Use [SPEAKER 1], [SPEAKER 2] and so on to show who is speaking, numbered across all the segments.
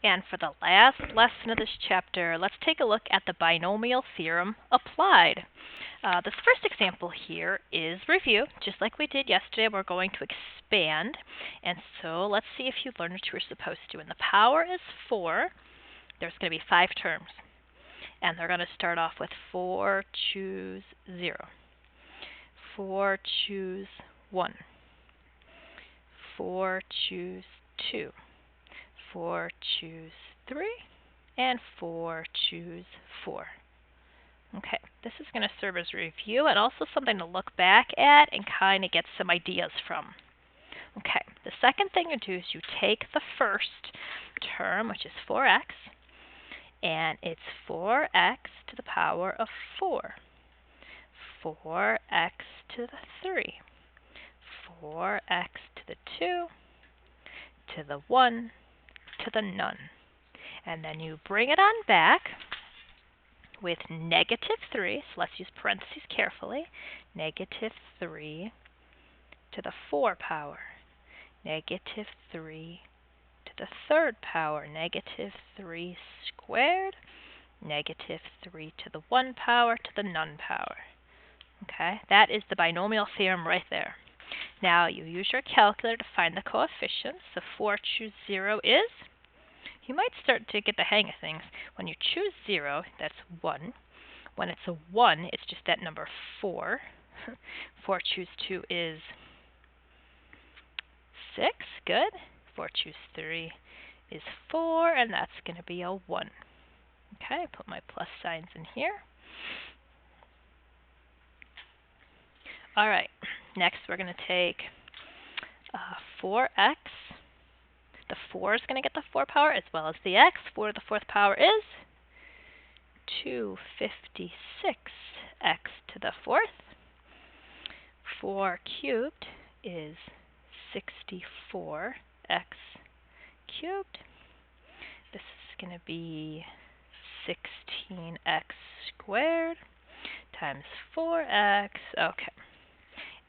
[SPEAKER 1] And for the last lesson of this chapter, let's take a look at the binomial theorem applied. This first example here is review. Just like we did yesterday, we're going to expand. And so let's see if you learned what you were supposed to. When the power is 4, there's going to be 5 terms. And they're going to start off with 4, choose 0. 4, choose 1. 4, choose 2. 4, choose 3. And 4, choose 4. Okay, this is going to serve as a review and also something to look back at and kind of get some ideas from. Okay, the second thing you do is you take the first term, which is 4x, and it's 4x to the power of 4. 4x to the 3. 4x to the 2, to the 1, to the none. And then you bring it on back with negative 3, so let's use parentheses carefully, negative 3 to the 4 power, negative 3 to the 3rd power, negative 3 squared, negative 3 to the 1 power, to the none power. Okay, that is the binomial theorem right there. Now you use your calculator to find the coefficients. So 4 choose 0 is, you might start to get the hang of things. When you choose 0, that's 1. When it's a 1, it's just that number 4. 4 choose 2 is 6. Good. 4 choose 3 is 4, and that's going to be a 1. Okay, put my plus signs in here. All right, next we're going to take 4x. The 4 is going to get the 4 power as well as the x. 4 to the 4th power is 256x to the 4th. 4 cubed is 64x cubed. This is going to be 16x squared times 4x. Okay.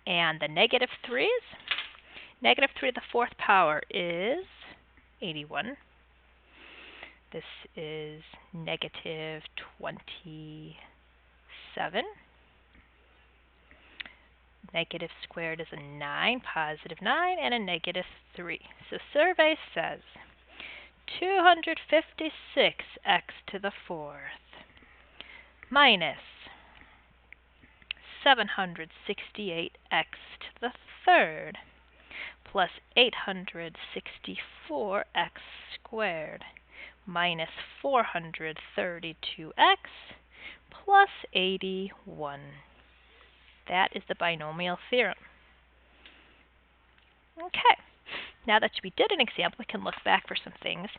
[SPEAKER 1] And the negative 3s? Negative 3 to the 4th power is 81. This is negative 27. Negative squared is a 9, positive 9, and a negative 3. So survey says 256x to the 4th minus 768x to the 3rd plus 864x squared minus 432x plus 81. That is the binomial theorem. Okay, now that we did an example, we can look back for some things.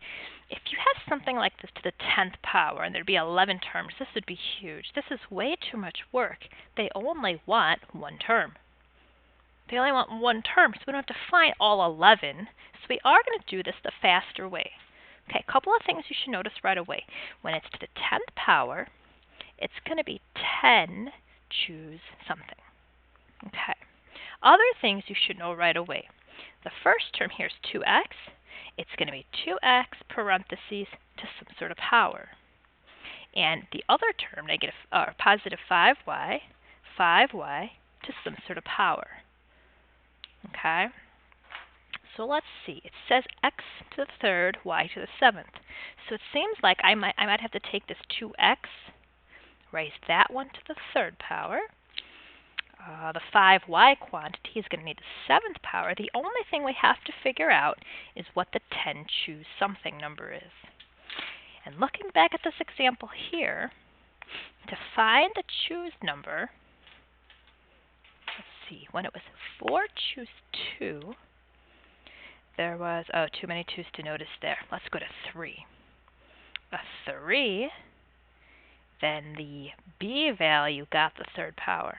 [SPEAKER 1] If you have something like this to the 10th power and there'd be 11 terms, this would be huge. This is way too much work. They only want 1 term. They only want 1 term, so we don't have to find all 11. So we are going to do this the faster way. Okay, a couple of things you should notice right away. When it's to the 10th power, it's going to be 10 choose something. Okay. Other things you should know right away. The first term here is 2x. It's going to be 2x parentheses to some sort of power. And the other term, positive 5y to some sort of power. Okay? So let's see. It says x to the 3rd, y to the 7th. So it seems like I might have to take this 2x, raise that one to the 3rd power. The 5y quantity is going to need the 7th power. The only thing we have to figure out is what the 10 choose something number is. And looking back at this example here, to find the choose number, let's see, when it was 4 choose 2, there was, too many 2's to notice there. Let's go to 3. A 3, then the b value got the 3rd power.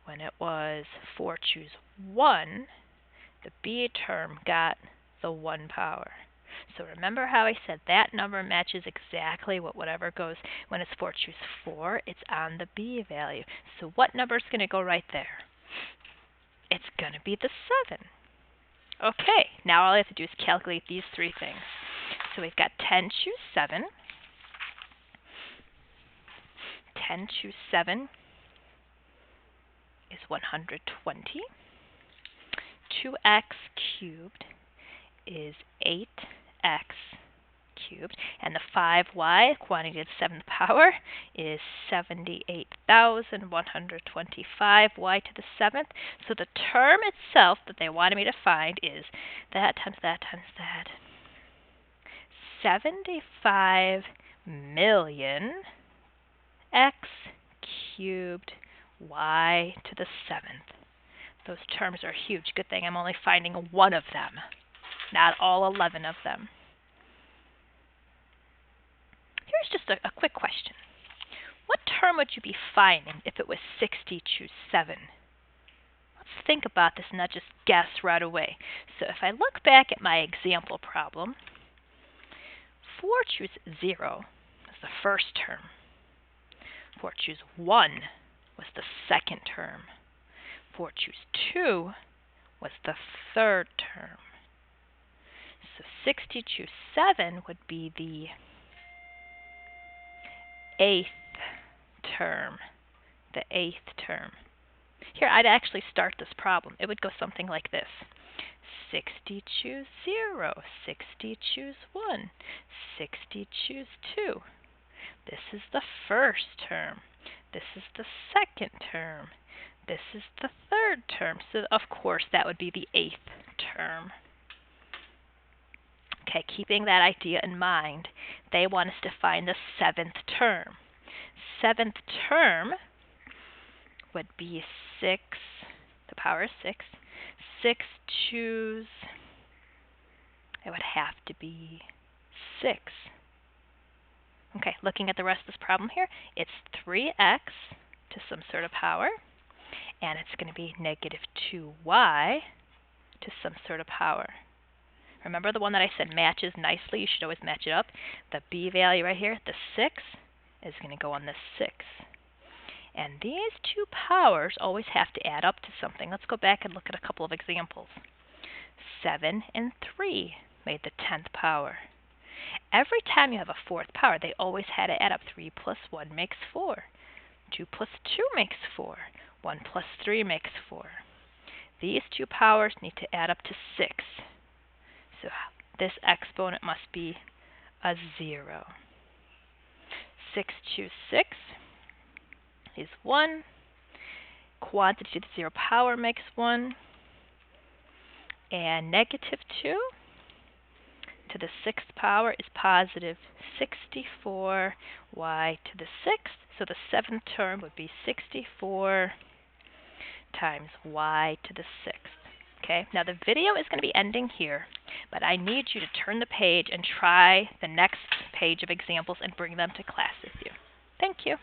[SPEAKER 1] When it was 4 choose 1, the b term got the 1 power. So remember how I said that number matches exactly whatever goes when it's 4 choose 4, it's on the b value. So what number is going to go right there? It's going to be the 7. Okay, now all I have to do is calculate these three things. So we've got 10 choose 7. 10 choose 7 is 120. 2x cubed is 8x cubed. And the 5y, quantity of the 7th power, is 78,125 y to the 7th. So the term itself that they wanted me to find is that times that times that. 75 million x cubed y to the 7th. Those terms are huge. Good thing I'm only finding one of them, not all 11 of them. Here's just a quick question. What term would you be finding if it was 60 choose 7? Let's think about this and not just guess right away. So if I look back at my example problem, 4 choose 0 was the first term. 4 choose 1 was the second term. 4 choose 2 was the third term. So 60 choose 7 would be the 8th term. The 8th term. Here, I'd actually start this problem. It would go something like this. 60 choose 0. 60 choose 1. 60 choose 2. This is the first term. This is the second term. This is the third term. So, of course, that would be the 8th term. Okay, keeping that idea in mind, they want us to find the 7th term. 7th term would be 6, the power is 6. 6 choose, it would have to be 6. Okay, looking at the rest of this problem here, it's 3x to some sort of power, and it's going to be negative 2y to some sort of power. Remember the one that I said matches nicely? You should always match it up. The b value right here, the 6, is going to go on the 6. And these two powers always have to add up to something. Let's go back and look at a couple of examples. 7 and 3 made the 10th power. Every time you have a 4th power, they always had to add up. 3 plus 1 makes 4. 2 plus 2 makes 4. 1 plus 3 makes 4. These two powers need to add up to 6. So this exponent must be a 0. 6 choose 6 is 1. Quantity to the 0 power makes 1. And negative 2 to the 6th power is positive 64 y to the 6th. So the 7th term would be 64 times y to the 6th. Okay, now the video is going to be ending here, but I need you to turn the page and try the next page of examples and bring them to class with you. Thank you.